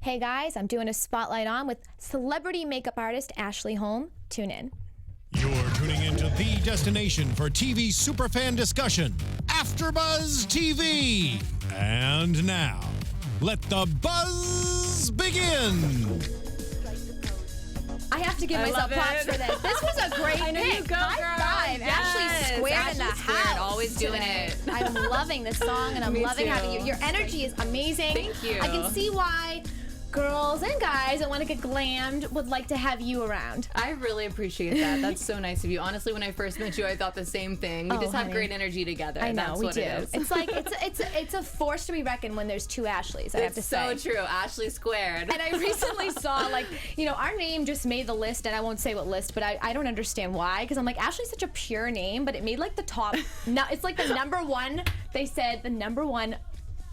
Hey guys, I'm doing a spotlight on with celebrity makeup artist Ashley Holm. Tune in. You're tuning into the destination for TV superfan discussion, AFTERBUZZ TV. And now, let the buzz begin. I have to give myself props for this. This was a great I know pick. you go, girl. High five. Ashley squared in the house. Always doing today. it. I'm loving this song, and I'm loving having you. Your energy is amazing. Thank you. I can see why girls and guys that want to get glammed would like to have you around. I really appreciate that. That's so nice of you. Honestly, when I first met you, I thought the same thing. We just have great energy together. I know, That's we what do. It is. It's like it's a force to be reckoned when there's two Ashleys. I have to say. It's so true. Ashley squared. And I recently saw, like, you know, our name just made the list, and I won't say what list, but I don't understand why, because I'm like, Ashley's such a pure name, but it made like the top. No, it's like the number one. They said the number one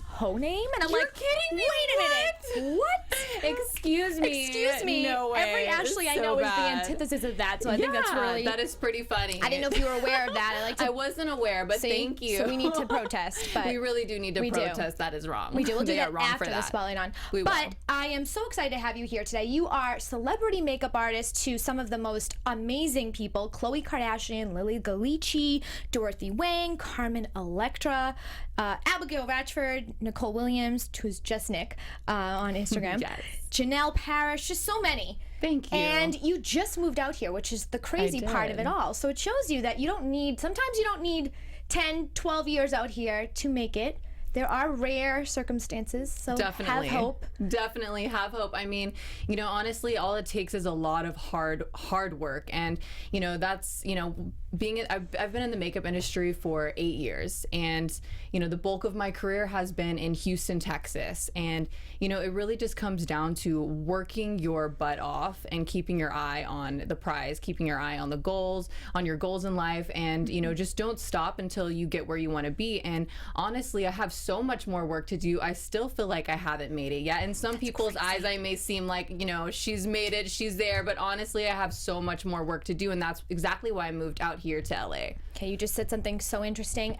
hoe name, and I'm You're like, kidding me? Wait a minute, what? Excuse me. Excuse me. No way. Every Ashley I So know bad. is the antithesis of that, so I think that's really. That is pretty funny. I didn't know if you were aware of that. I wasn't aware, but See? thank you. So we need to protest, but we really do need to we do. protest. That is wrong. We do. We'll do They that are wrong after for the that. spotlight on. We but will. I am so excited to have you here today. You are celebrity makeup artist to some of the most amazing people: Khloe Kardashian, Lily Galici, Dorothy Wang, Carmen Electra, Abigail Ratchford, Nicole Williams, who's just Nick on Instagram, Yes. Janelle Parrish, just so many. Thank you. And you just moved out here, which is the crazy part of did. it all. So it shows you that you don't need, sometimes you don't need 10, 12 years out here to make it. There are rare circumstances, so Definitely. have hope. Definitely have hope. I mean, you know, honestly, all it takes is a lot of hard work, and you know, that's, you know, I've been in the makeup industry for 8 years, and you know, the bulk of my career has been in Houston, Texas, and you know, it really just comes down to working your butt off and keeping your eye on the prize, keeping your eye on the goals, on your goals in life, and you know, just don't stop until you get where you want to be. And honestly, I have so much more work to do. I still feel like I haven't made it yet. In some people's eyes, I may seem like, you know, she's made it, she's there, but honestly, I have so much more work to do, and that's exactly why I moved out here to LA. Okay, you just said something so interesting.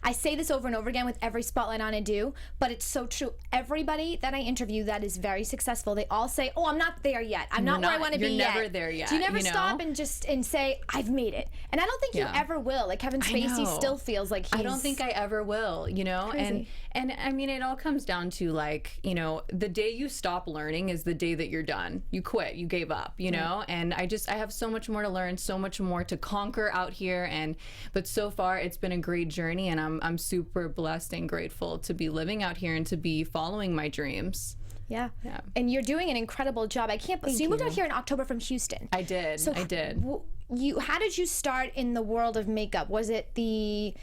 I say this over and over again with every spotlight on I do, but it's so true. Everybody that I interview that is very successful, they all say, "Oh, I'm not there yet. I'm not where I want to be yet." You're never there yet. Do you never you know? stop and say, "I've made it"? And I don't think you ever will. Like Kevin Spacey know. still feels like he's. I don't think I ever will, you know? Crazy. And I mean, it all comes down to, like, you know, the day you stop learning is the day that you're done. You quit, you gave up, you know? And I have so much more to learn, so much more to conquer out here. But so far it's been a great journey, and I'm super blessed and grateful to be living out here and to be following my dreams. Yeah. Yeah. And you're doing an incredible job. I can't. So you moved out here in October from Houston. I did. So I did. How did you start in the world of makeup? Was it the,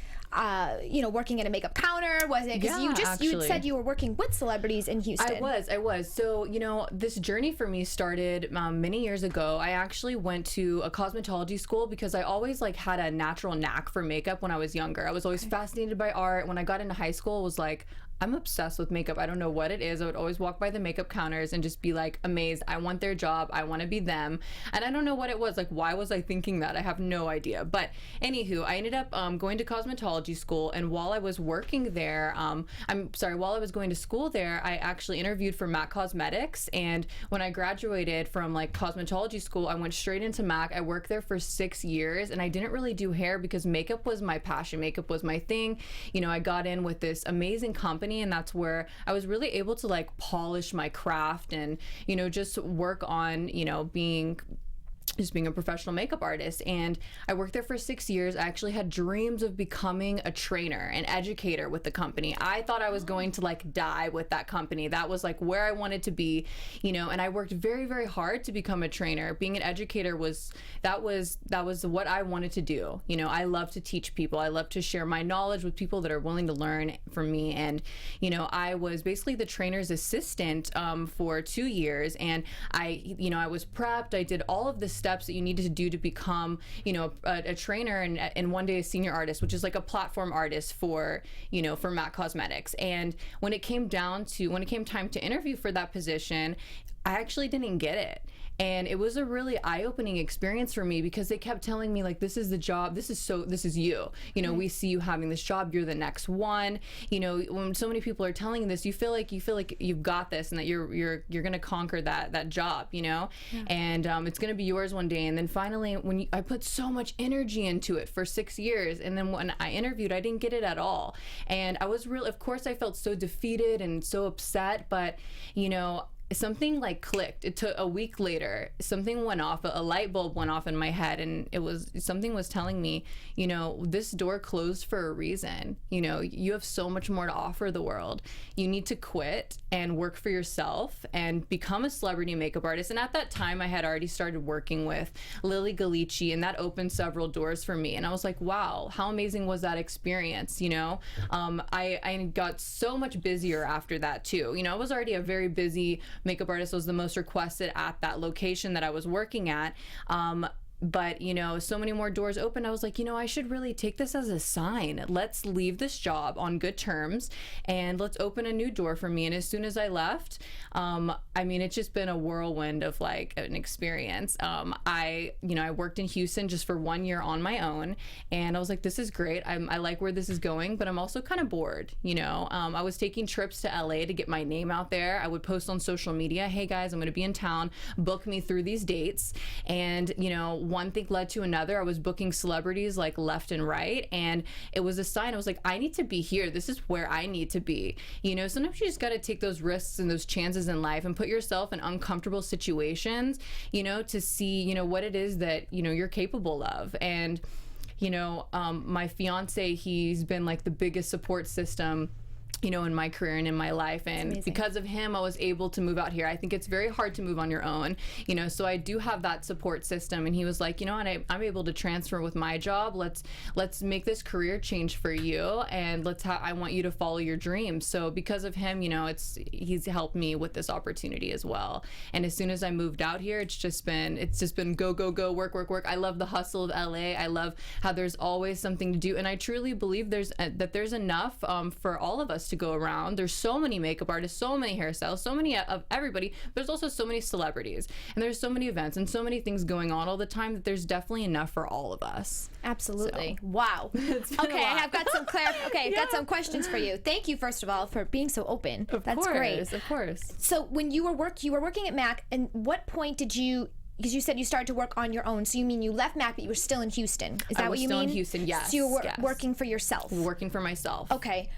you know, working at a makeup counter? Was it because you had said you were working with celebrities in Houston? I was. So, you know, this journey for me started many years ago. I actually went to a cosmetology school because I always like had a natural knack for makeup when I was younger. I was always fascinated by art. When I got into high school, it was like, I'm obsessed with makeup. I don't know what it is. I would always walk by the makeup counters and just be like amazed. I want their job. I want to be them. And I don't know what it was. Like, why was I thinking that? I have no idea. But anywho, I ended up going to cosmetology school. And while I was working there, while I was going to school there, I actually interviewed for MAC Cosmetics. And when I graduated from like cosmetology school, I went straight into MAC. I worked there for 6 years, and I didn't really do hair because makeup was my passion. Makeup was my thing. You know, I got in with this amazing company, and that's where I was really able to like polish my craft and, you know, just work on, you know, being a professional makeup artist. And I worked there for 6 years. I actually had dreams of becoming a trainer, an educator with the company. I thought I was going to like die with that company. That was like where I wanted to be, you know, and I worked very, very hard to become a trainer. Being an educator was what I wanted to do. You know, I love to teach people. I love to share my knowledge with people that are willing to learn from me. And, you know, I was basically the trainer's assistant for 2 years. And I was prepped. I did all of the steps that you needed to do to become, you know, a trainer and one day a senior artist, which is like a platform artist for, you know, for MAC Cosmetics. And when it came time to interview for that position, I actually didn't get it. And it was a really eye-opening experience for me because they kept telling me, like, this is the job, this is you. You know, we see you having this job, you're the next one. You know, when so many people are telling you this, you feel like you've got this and that you're gonna conquer that job, you know? And it's gonna be yours one day. And then finally, I put so much energy into it for 6 years, and then when I interviewed, I didn't get it at all. And I was really, of course, I felt so defeated and so upset, but you know, something like clicked. It took a week later, something went off, a light bulb went off in my head, and something was telling me, you know, this door closed for a reason. You know, you have so much more to offer the world. You need to quit and work for yourself and become a celebrity makeup artist. And at that time, I had already started working with Lily Galici, and that opened several doors for me. And I was like, wow, how amazing was that experience? You know, I got so much busier after that too. You know, I was already a very busy makeup artist. Was the most requested at that location that I was working at. But, you know, so many more doors open. I was like, you know, I should really take this as a sign. Let's leave this job on good terms and let's open a new door for me. And as soon as I left, I mean, it's just been a whirlwind of like an experience. I worked in Houston just for 1 year on my own, and I was like, this is great. I like where this is going, but I'm also kind of bored. You know, I was taking trips to LA to get my name out there. I would post on social media, hey guys, I'm going to be in town, book me through these dates. And, you know, one thing led to another. I was booking celebrities like left and right, and it was a sign. I was like, I need to be here. This is where I need to be. You know, sometimes you just got to take those risks and those chances in life and put yourself in uncomfortable situations, you know, to see, you know, what it is that, you know, you're capable of. And, you know, my fiance, he's been like the biggest support system, you know, in my career and in my life. And because of him, I was able to move out here. I think it's very hard to move on your own, you know, so I do have that support system. And he was like, you know, and I'm able to transfer with my job. Let's make this career change for you, and I want you to follow your dreams. So because of him, you know, he's helped me with this opportunity as well. And as soon as I moved out here, it's just been go, go, go, work, work, work. I love the hustle of LA. I love how there's always something to do. And I truly believe there's enough for all of us to go around. There's so many makeup artists, so many hairstylists, so many of everybody. There's also so many celebrities, and there's so many events and so many things going on all the time that there's definitely enough for all of us. Absolutely. So. Wow. Okay, I've got some I've got some questions for you. Thank you, first of all, for being so open. That's great. Of course. So when you were working at Mac, and what point did you? Because you said you started to work on your own, so you mean you left Mac, but you were still in Houston? Is that what you mean? I was still in Houston. Yes. So you were yes. working for yourself. Working for myself. Okay.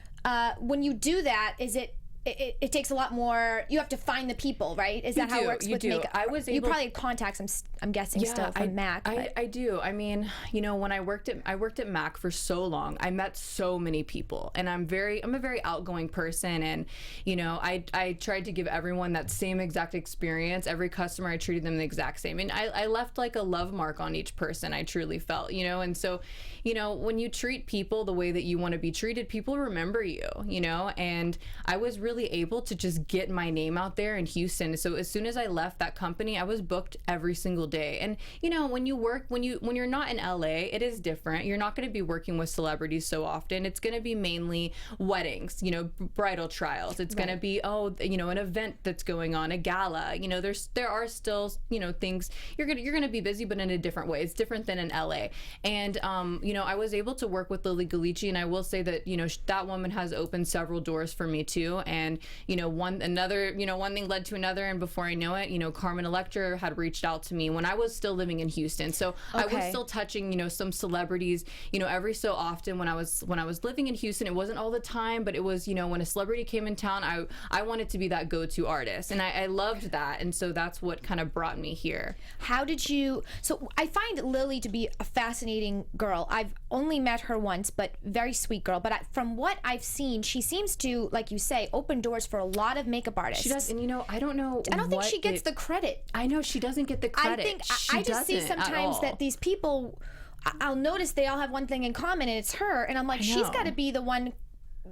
When you do that, is it takes a lot more. You have to find the people, right? Is that how it works with makeup? I was able. You probably had contacts. I'm guessing still from Mac. I do. I mean, you know, when I worked at Mac for so long, I met so many people, and I'm a very outgoing person, and you know, I tried to give everyone that same exact experience. Every customer, I treated them the exact same, and I left like a love mark on each person. I truly felt, you know, and so, you know, when you treat people the way that you want to be treated, people remember you, you know, and I was really able to just get my name out there in Houston. So as soon as I left that company, I was booked every single day. And you know, when you're not in LA, it is different. You're not going to be working with celebrities so often. It's going to be mainly weddings, you know, bridal trials. It's going to be, you know, an event that's going on, a gala. You know, there are still, you know, things you're going to be busy, but in a different way. It's different than in LA. And you know, I was able to work with Lily Galici, and I will say that, you know, that woman has opened several doors for me too. And you know, one thing led to another, and before I know it, you know, Carmen Electra had reached out to me when I was still living in Houston. So I was still touching, you know, some celebrities, you know, every so often when I was living in Houston. It wasn't all the time, but it was, you know, when a celebrity came in town, I wanted to be that go-to artist, and I loved that, and so that's what kind of brought me here. How did you? So I find Lily to be a fascinating girl. I've only met her once, but very sweet girl. But from what I've seen, she seems to, like you say, open doors for a lot of makeup artists. She does, and you know, I don't think she gets the credit. I know she doesn't get the credit. I think I just see sometimes that these people, I'll notice they all have one thing in common, and it's her, and I'm like, she's got to be the one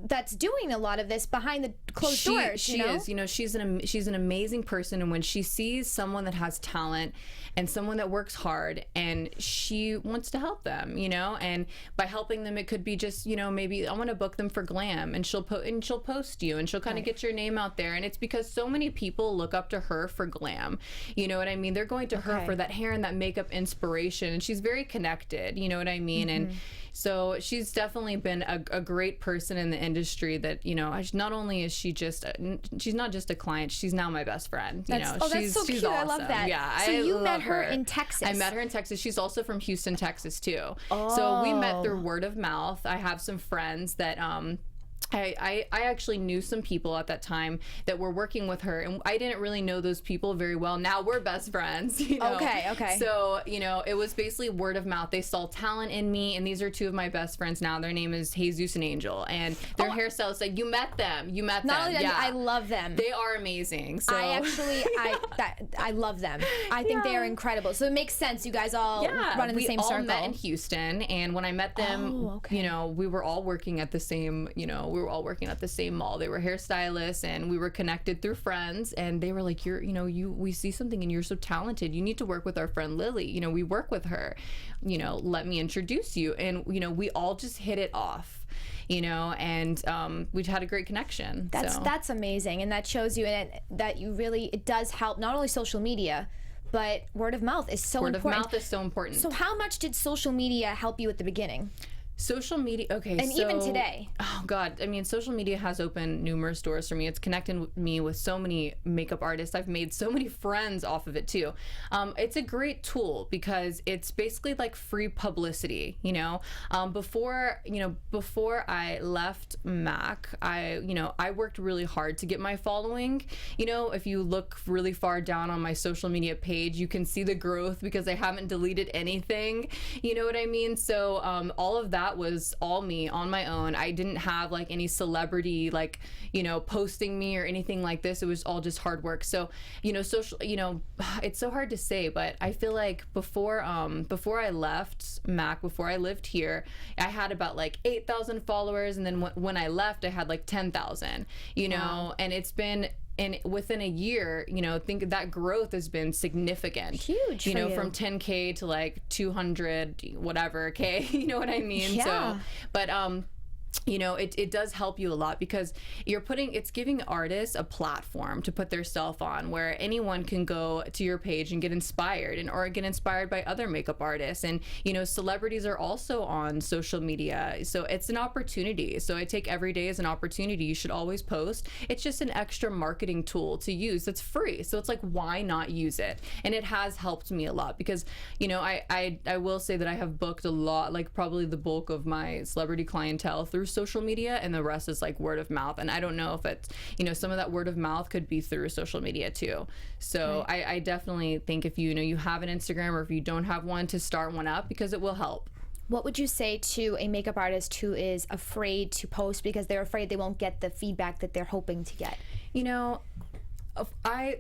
that's doing a lot of this behind the closed doors. She is. You know, she's an amazing person, and when she sees someone that has talent and someone that works hard, and she wants to help them, you know, and by helping them, it could be just, you know, maybe I want to book them for glam, and she'll post you, and she'll kind of get your name out there, and it's because so many people look up to her for glam. You know what I mean? They're going to her for that hair and that makeup inspiration, and she's very connected. You know what I mean? And so she's definitely been a great person in the industry that, you know, not only is she just, she's not just a client, she's now my best friend. You know, that's so cute. awesome. I love that. Yeah, so you met love her in Texas. I met her in Texas. She's also from Houston, Texas too. So we met through word of mouth. I have some friends that I actually knew some people at that time that were working with her, and I didn't really know those people very well. Now we're best friends, you know? Okay. So, you know, it was basically word of mouth. They saw talent in me, and these are two of my best friends now. Their name is Jesus and Angel, and their hairstylists said, you met them. Not only that, I love them. They are amazing. So I love them. I think they are incredible. So it makes sense. You guys all run in the same circle. We all met in Houston, and when I met them, you know, we were all working at the same, you know, we were all working at the same mall. They were hairstylists, and we were connected through friends, and they were like, we see something and you're so talented. You need to work with our friend Lily. You know, we work with her. You know, let me introduce you. And, you know, we all just hit it off, you know, and we've had a great connection. That's amazing. And that shows you that you really, it does help not only social media, but word of mouth is so important. Word of mouth is so important. So how much did social media help you at the beginning? Social media, and even today. Oh God, I mean, social media has opened numerous doors for me. It's connected me with so many makeup artists. I've made so many friends off of it too. It's a great tool because it's basically like free publicity. You know, before I left Mac, I worked really hard to get my following. You know, if you look really far down on my social media page, you can see the growth because I haven't deleted anything. You know what I mean? So all of that was all me on my own. I didn't have like any celebrity like, you know, posting me or anything like this. It was all just hard work. So, you know, social, you know, it's so hard to say, but I feel like before I left Mac, before I lived here, I had about like 8,000 followers, and then when I left, I had like 10,000, you know, and it's been, and within a year, you know, think that growth has been significant. Huge. You know, from 10K to like 200 whatever K, you know what I mean? Yeah. So, but you know, it does help you a lot because it's giving artists a platform to put their self on where anyone can go to your page and get inspired or get inspired by other makeup artists. And, you know, celebrities are also on social media. So it's an opportunity. So I take every day as an opportunity. You should always post. It's just an extra marketing tool to use that's free. So it's like, why not use it? And it has helped me a lot because, you know, I will say that I have booked a lot, like probably the bulk of my celebrity clientele through social media, and the rest is like word of mouth. And I don't know if it's, you know, some of that word of mouth could be through social media too. So I definitely think if you have an Instagram or if you don't have one, to start one up because it will help. What would you say to a makeup artist who is afraid to post because they're afraid they won't get the feedback that they're hoping to get? You know, I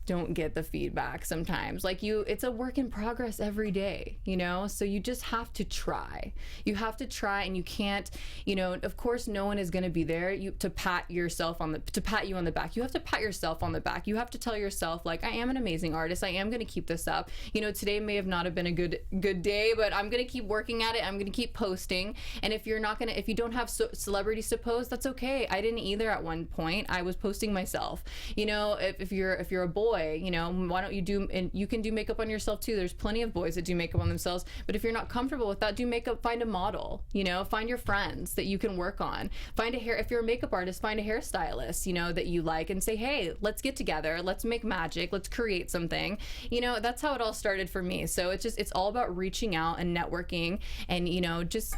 don't get the feedback sometimes. Like it's a work in progress every day, you know? So you just have to try. You have to try, and you can't, you know, of course no one is going to be there to pat you on the back. You have to pat yourself on the back. You have to tell yourself like, I am an amazing artist. I am going to keep this up. You know, today may have not have been a good day, but I'm going to keep working at it. I'm going to keep posting. And if you don't have celebrities to post, that's okay. I didn't either at one point. I was posting myself. You know, if you're a boy, you know, why don't you and you can do makeup on yourself too. There's plenty of boys that do makeup on themselves. But if you're not comfortable with that, do makeup, find a model, you know, find your friends that you can work on. If you're a makeup artist, find a hairstylist, you know, that you like and say, hey, let's get together. Let's make magic. Let's create something. You know, that's how it all started for me. So it's all about reaching out and networking and, you know, just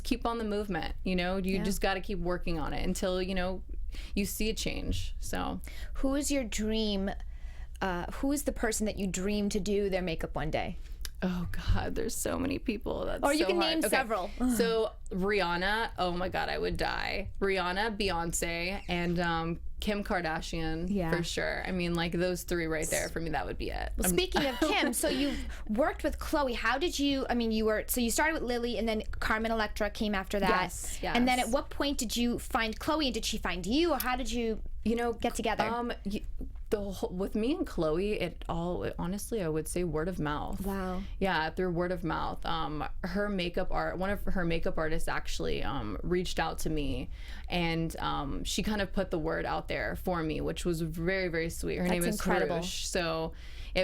keep on the movement. You know, you just got to keep working on it until, you know, you see a change. So who is your dream? Who is the person that you dream to do their makeup one day? Oh God, there's so many people. That's or you so can hard. name several. So Rihanna, oh my God, I would die. Rihanna, Beyonce, and Kim Kardashian, Yeah. for sure. I mean, like those three right there for me, that would be it. Well, speaking of Kim, so you've worked with Khloe. How did you? I mean, you started with Lily, and then Carmen Electra came after that. Yes, yes. And then at what point did you find Khloe, and did she find you, or how did you get together? With me and Khloe, honestly, I would say word of mouth. Wow. Yeah, through word of mouth. One of her makeup artists actually reached out to me, and she kind of put the word out there for me, which was very, very sweet. Her name is incredible. Swedish, so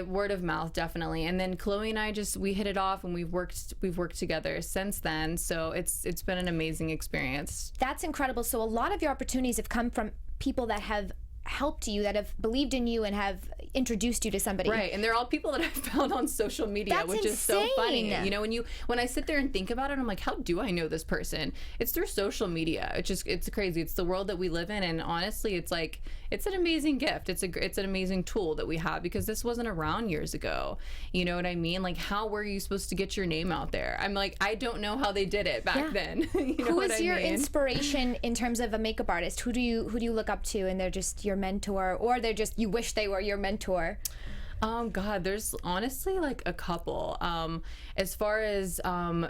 word of mouth, definitely. And then Khloe and I we hit it off, and we've worked together since then. So it's been an amazing experience. That's incredible. So a lot of your opportunities have come from people that have helped you, that have believed in you and have introduced you to somebody. Right, and they're all people that I found on social media, That's which is so funny. insane. You know, when I sit there and think about it, I'm like, how do I know this person? It's through social media. It's crazy. It's the world that we live in, and honestly, it's an amazing gift. It's an amazing tool that we have, because this wasn't around years ago. You know what I mean? Like, how were you supposed to get your name out there? I'm like, I don't know how they did it back then. You know Who is what I your mean? inspiration in terms of a makeup artist? Who do you look up to, and they're just your mentor, or they're just, you wish they were your mentor? God, there's honestly like a couple. As far as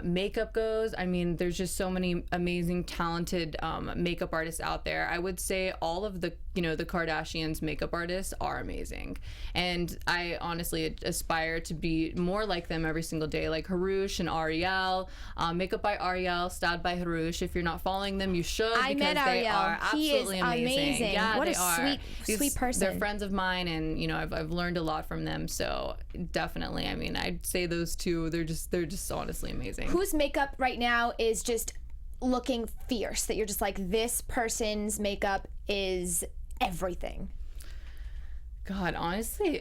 makeup goes, I mean, there's just so many amazing, talented makeup artists out there. I would say all of the Kardashians' makeup artists are amazing, and I honestly aspire to be more like them every single day. Like Harush and Ariel, makeup by Ariel, styled by Harush. If you're not following them, you should. I met because they Ariel. are He is absolutely amazing. Yeah, what they a are. sweet person. They're friends of mine, and I've learned a lot from them. So definitely, I mean, I'd say those two. They're just honestly amazing. Whose makeup right now is just looking fierce, that you're just like, this person's makeup is everything? God, honestly,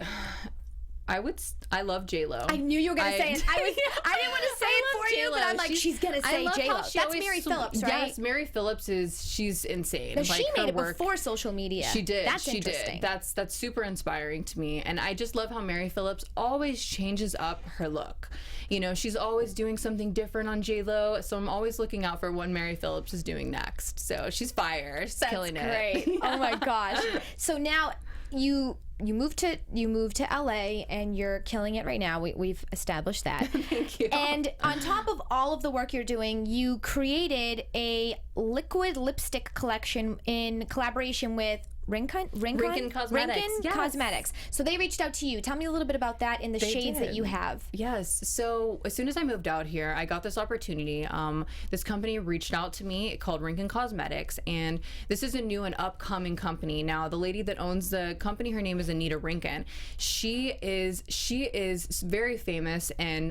I love J-Lo. I knew you were gonna say it. I didn't want to say it for you, but I'm like, she's gonna say J-Lo. That's Mary Phillips, right? Yes, Mary Phillips she's insane. But she made her it work, before social media. She did. That's she interesting. did. That's super inspiring to me, and I just love how Mary Phillips always changes up her look. She's always doing something different on J-Lo, so I'm always looking out for what Mary Phillips is doing next. So she's fire. She's killing it. That's great. Oh my gosh. So now you moved to LA, and you're killing it right now. We've established that. Thank you. And on top of all of the work you're doing, you created a liquid lipstick collection in collaboration with Rincon Cosmetics. Yes. Cosmetics. So they reached out to you. Tell me a little bit about that and the shades that you have. Yes. So as soon as I moved out here, I got this opportunity. This company reached out to me called Rincon Cosmetics, and this is a new and upcoming company. Now, the lady that owns the company, her name is Anita Rincon. She is very famous in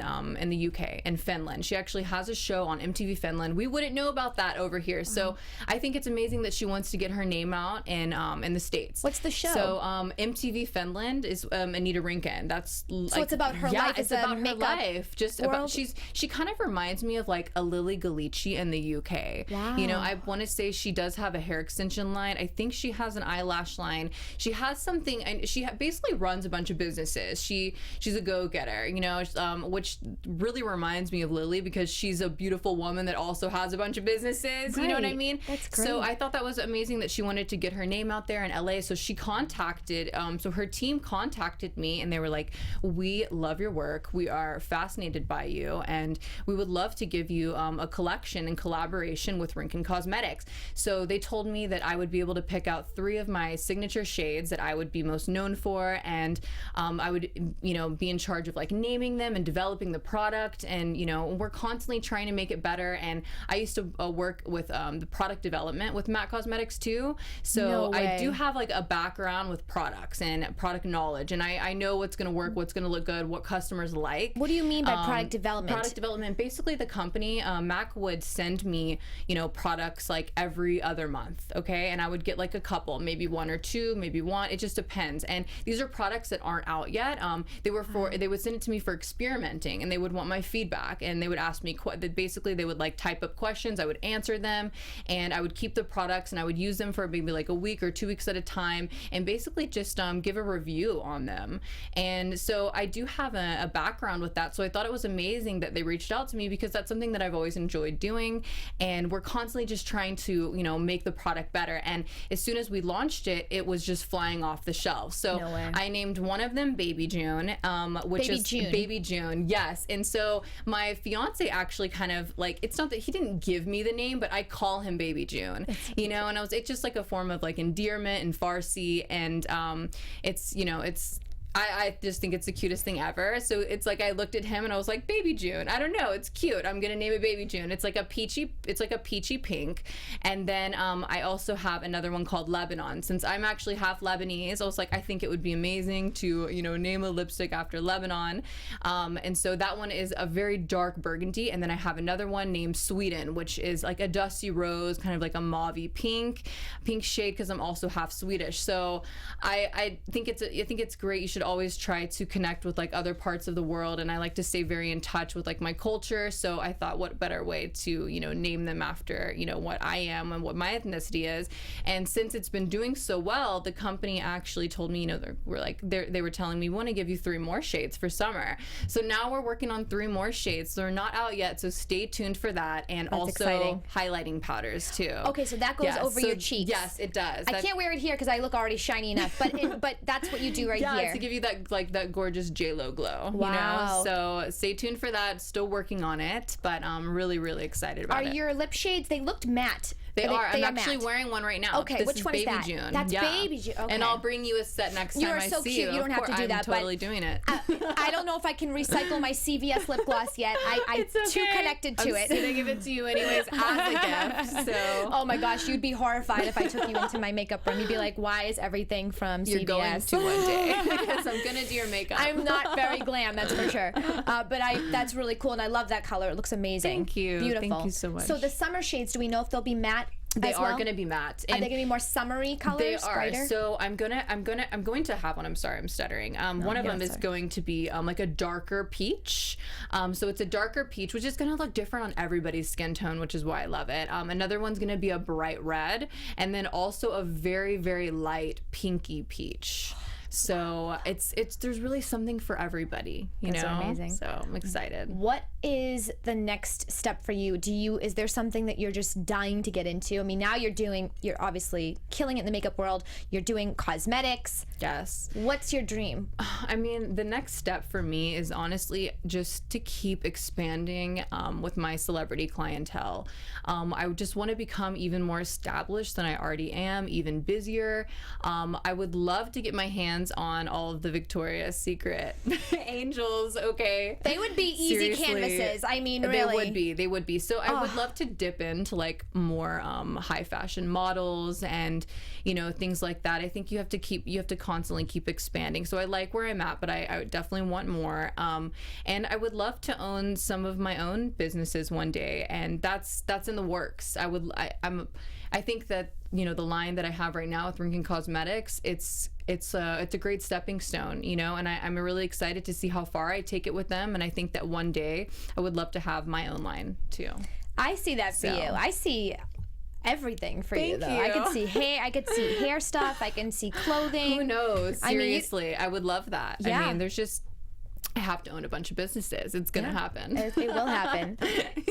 the UK and Finland. She actually has a show on MTV Finland. We wouldn't know about that over here. So I think it's amazing that she wants to get her name out in the States. What's the show? So MTV Finland is Anita Rincon. That's so it's about her life. It's about her life. She kind of reminds me of like a Lily Galici in the UK. Wow. I want to say she does have a hair extension line. I think she has an eyelash line. She has something, and she basically runs a bunch of businesses. She's a go-getter, which really reminds me of Lily, because she's a beautiful woman that also has a bunch of businesses. You know what I mean? That's great. So I thought that was amazing that she wanted to get her name out there in LA. So she contacted, so her team contacted me, and they were like, we love your work. We are fascinated by you, and we would love to give you a collection in collaboration with Rincon Cosmetics. So they told me that I would be able to pick out 3 of my signature shades that I would be most known for, and I would, be in charge of like naming them and developing the product, and we're constantly trying to make it better. And I used to work with the product development with MAC Cosmetics too, so I do have like a background with products and product knowledge, and I know what's going to work, what's going to look good, what customers like. What do you mean by product development? Product development, basically the company, MAC would send me, products like every other month, okay? And I would get like a couple, maybe 1 or 2, maybe 1, it just depends. And these are products that aren't out yet. They would send it to me for experimenting, and they would want my feedback, and they would ask me, basically they would like type up questions, I would answer them, and I would keep the products, and I would use them for maybe like a week or 2 weeks at a time and basically just give a review on them. And so I do have a background with that. So I thought it was amazing that they reached out to me, because that's something that I've always enjoyed doing. And we're constantly just trying to, you know, make the product better. And as soon as we launched it, it was just flying off the shelves. So No way. I named one of them Baby June, which Baby is June. Baby June. Yes. And so my fiance actually kind of like, it's not that he didn't give me the name, but I call him Baby June, you know, and it's just like a form of like endearment in Farsi. And it's, you know, I just think it's the cutest thing ever. So it's like I looked at him and I was like, Baby June. I don't know, it's cute. I'm gonna name it Baby June. It's like a peachy pink. And then I also have another one called Lebanon. Since I'm actually half Lebanese, I was like, I think it would be amazing to, you know, name a lipstick after Lebanon. And so that one is a very dark burgundy. And then I have another one named Sweden, which is like a dusty rose, kind of like a mauve-y pink shade, because I'm also half Swedish. So I think it's great. You should always try to connect with like other parts of the world, and I like to stay very in touch with like my culture. So I thought, what better way to, you know, name them after, you know, what I am and what my ethnicity is. And since it's been doing so well, the company actually told me, you know, they were telling me, we want to give you 3 more shades for summer. So now we're working on 3 more shades. They're not out yet, so stay tuned for that. And That's also exciting. Highlighting powders too. Okay, so that goes over your cheeks. Yes, it does. I can't wear it here because I look already shiny enough, but that's what you do right here. To give you that, like, that gorgeous J-Lo glow. Wow. You know? So stay tuned for that. Still working on it, but I'm really, really excited about it. Are your lip shades, they looked matte. They are. I'm are actually matte. wearing one right now. Okay, this which is one is Baby that? June. That's Baby June. Okay. And I'll bring you a set next time You are I so see cute. you. You don't have to do that, I'm but totally doing it. I don't know if I can recycle my CVS lip gloss yet. I'm It's okay. too connected to I'm it. gonna give it to you anyways as a gift. So Oh my gosh, you'd be horrified if I took you into my makeup room. You'd be like, why is everything from you're CVS? going to one day, because I'm gonna do your makeup. I'm not very glam, that's for sure. But that's really cool, and I love that color. It looks amazing. Thank you. Beautiful. Thank you so much. So the summer shades, do we know if they'll be matte? They as are well? going to be matte. Are they going to be more summery colors? They are. Brighter? So I'm going to have one. I'm sorry, I'm stuttering. One of them is sorry. going to be like a darker peach. So it's a darker peach, which is going to look different on everybody's skin tone, which is why I love it. Another one's going to be a bright red, and then also a very, very light pinky peach. So there's really something for everybody, you Those know. are amazing. So I'm excited. What is the next step for you? Is there something that you're just dying to get into? I mean, now you're obviously killing it in the makeup world. You're doing cosmetics. Yes. What's your dream? I mean, the next step for me is honestly just to keep expanding with my celebrity clientele. I just want to become even more established than I already am, even busier. I would love to get my hands on all of the Victoria's Secret angels. Okay, They would be easy Seriously. canvases. I mean, really. They would be. So I would love to dip into like more high fashion models and, you know, things like that. I think you have to constantly keep expanding. So I like where I'm at, but I would definitely want more. And I would love to own some of my own businesses one day, and that's in the works. I think that, you know, the line that I have right now with Rinkin Cosmetics, it's a great stepping stone, you know, and I'm really excited to see how far I take it with them. And I think that one day I would love to have my own line too. I see that for you. I see everything for you, Thank though. you. I could see hair stuff. I can see clothing. Who knows? I mean, Seriously, I would love that. Yeah. I mean, I have to own a bunch of businesses. It's gonna happen. It will happen.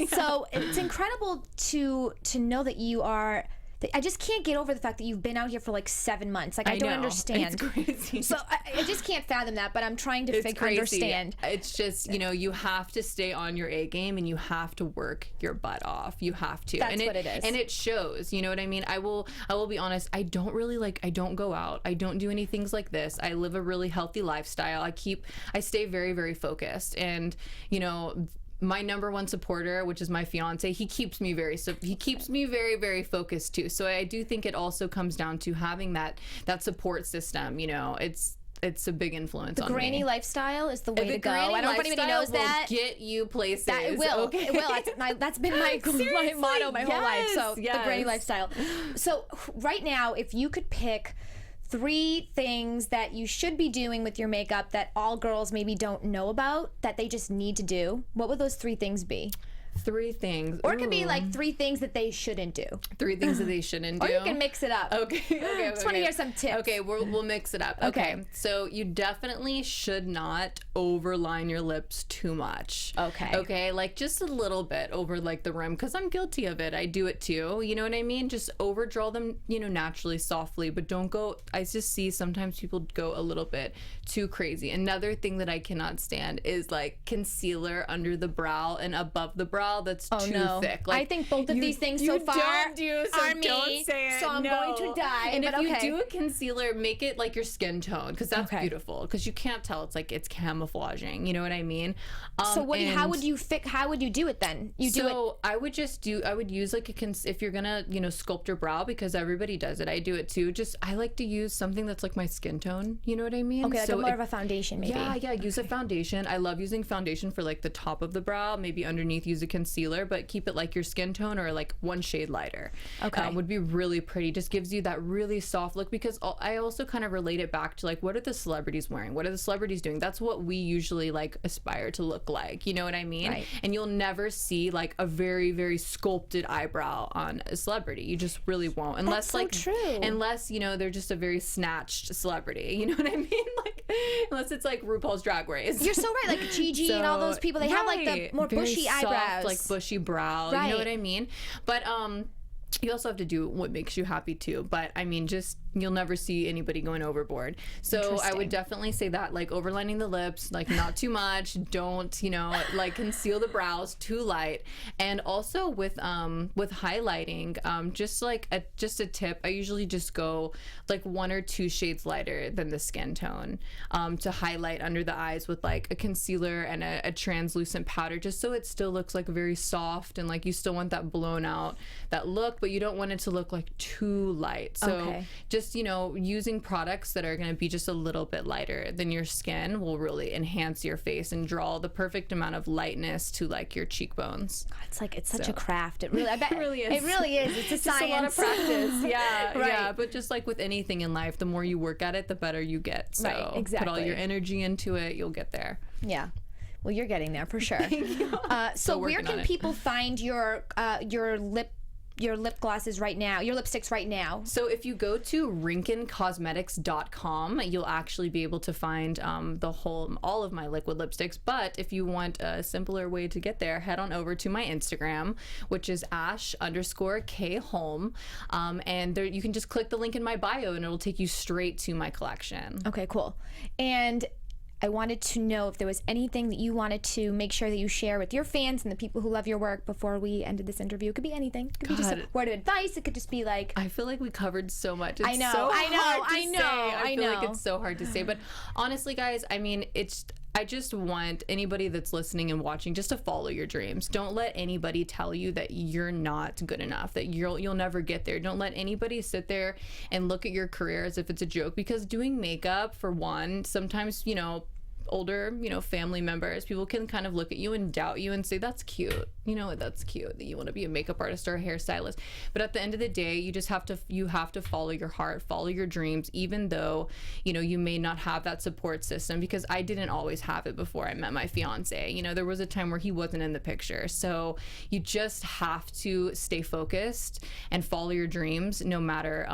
So it's incredible to know that you are. I just can't get over the fact that you've been out here for like 7 months. Like I don't know. understand. It's crazy. So I just can't fathom that. But I'm trying to understand. It's just, you know, you have to stay on your A game and you have to work your butt off. You have to. That's what it is. And it shows. You know what I mean? I will be honest. I don't go out. I don't do any things like this. I live a really healthy lifestyle. I stay very, very focused. And, you know, my number one supporter, which is my fiance, he keeps me very, very focused too. So I do think it also comes down to having that support system. You know, it's a big influence on me. The granny lifestyle is the way to go. Granny I don't know if anybody knows lifestyle that. will get you places. That it will. Okay. It will. That's been my motto my whole life. So the granny yes. lifestyle. So right now, if you could pick 3 things that you should be doing with your makeup that all girls maybe don't know about, that they just need to do, what would those 3 things be? 3 things. Or it could be Ooh. like 3 things that they shouldn't do. 3 things that they shouldn't do. Or you can mix it up. Okay. Okay. Just want to hear some tips. Okay, we'll mix it up. Okay. So you definitely should not overline your lips too much. Okay. Okay, like just a little bit over like the rim, because I'm guilty of it. I do it too. You know what I mean? Just overdraw them, you know, naturally, softly, but don't go. I just see sometimes people go a little bit too crazy. Another thing that I cannot stand is like concealer under the brow and above the brow that's too thick. Like, I think both of these things so far don't do, so are me, don't say it. so I'm going to die. And if but you okay. do a concealer, make it like your skin tone, because that's beautiful. Because you can't tell, it's like it's camouflaging. You know what I mean? So how would you do it then? I would use like if you're gonna, you know, sculpt your brow, because everybody does it. I do it too. I like to use something that's like my skin tone. You know what I mean? Okay, like more of a foundation maybe. Yeah, use a foundation. I love using foundation for like the top of the brow, maybe underneath use a concealer, but keep it like your skin tone or like 1 shade lighter. Okay. Would be really pretty. Just gives you that really soft look, because I also kind of relate it back to like, what are the celebrities wearing? What are the celebrities doing? That's what we usually like aspire to look like. You know what I mean? Right. And you'll never see like a very, very sculpted eyebrow on a celebrity. You just really won't. Unless unless, you know, they're just a very snatched celebrity. You know what I mean? Like, unless it's like RuPaul's Drag Race. You're so right. Like Gigi and all those people, they have like the more very bushy soft, eyebrows. like bushy brow. You know what I mean? But you also have to do what makes you happy too. But I mean, just you'll never see anybody going overboard. So I would definitely say that, like overlining the lips, like not too much. Don't, you know, like conceal the brows too light. And also with highlighting, just a tip, I usually just go like 1 or 2 shades lighter than the skin tone to highlight under the eyes with like a concealer and a translucent powder, just so it still looks like very soft and like you still want that blown out that look, but you don't want it to look like too light. So just, you know, using products that are going to be just a little bit lighter than your skin will really enhance your face and draw the perfect amount of lightness to like your cheekbones. God, it's such a craft. It really, I bet it really is. It really is. It's a science. It's a lot of practice. Yeah, yeah. But just like with anything in life, the more you work at it, the better you get. So put all your energy into it, you'll get there. Yeah. Well, you're getting there for sure. So where can people find your lip glosses right now, your lipsticks right now? So if you go to rinkencosmetics.com, you'll actually be able to find all of my liquid lipsticks. But if you want a simpler way to get there, head on over to my Instagram, which is Ash_Kholm. And there you can just click the link in my bio and it'll take you straight to my collection. Okay, cool. And I wanted to know if there was anything that you wanted to make sure that you share with your fans and the people who love your work before we ended this interview. It could be anything. It could be just a word of advice. It could just be like... I feel like we covered so much. I know. I feel like it's so hard to say. But honestly, guys, I mean, I just want anybody that's listening and watching just to follow your dreams. Don't let anybody tell you that you're not good enough, that you'll never get there. Don't let anybody sit there and look at your career as if it's a joke, because doing makeup, for one, sometimes, you know, older, you know, family members, people can kind of look at you and doubt you and say, that's cute, you know, that's cute that you want to be a makeup artist or a hairstylist. But at the end of the day, you have to follow your heart, follow your dreams, even though, you know, you may not have that support system, because I didn't always have it before I met my fiance. You know, there was a time where he wasn't in the picture. So you just have to stay focused and follow your dreams, no matter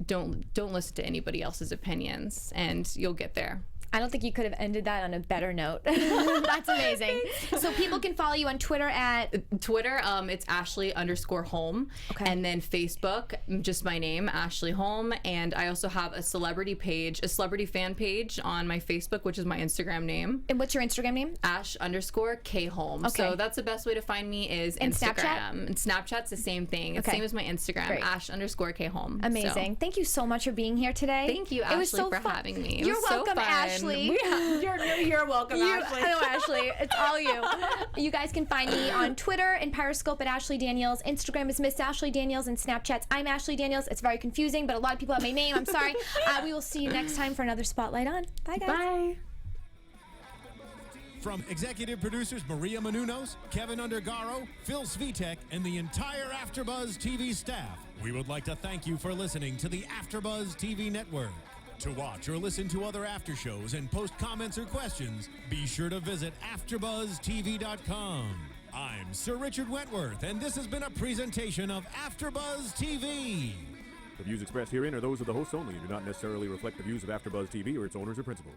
don't listen to anybody else's opinions, and you'll get there. I don't think you could have ended that on a better note. That's amazing. So people can follow you on Twitter at... it's Ashley_Holm. Okay. And then Facebook, just my name, Ashley Holm. And I also have a celebrity fan page on my Facebook, which is my Instagram name. And what's your Instagram name? Ash_Kholm. Okay. So that's the best way to find me is Instagram. Snapchat? And Snapchat's the same thing. It's the same as my Instagram, Great. Ash_Kholm. Amazing. Thank you so much for being here today. Thank you, Ashley, it was so for fun. having me. You're welcome, Ashley. You're welcome, Ashley. Hello, Ashley. It's all you. You guys can find me on Twitter and Periscope at Ashley Daniels. Instagram is Miss Ashley Daniels, and Snapchat's I'm Ashley Daniels. It's very confusing, but a lot of people have my name. I'm sorry. We will see you next time for another Spotlight On. Bye, guys. Bye. From executive producers Maria Menounos, Kevin Undergaro, Phil Svitek, and the entire AfterBuzz TV staff, we would like to thank you for listening to the AfterBuzz TV network. To watch or listen to other after shows and post comments or questions, be sure to visit AfterBuzzTV.com. I'm Sir Richard Wentworth, and this has been a presentation of AfterBuzz TV. The views expressed herein are those of the hosts only and do not necessarily reflect the views of AfterBuzz TV or its owners or principals.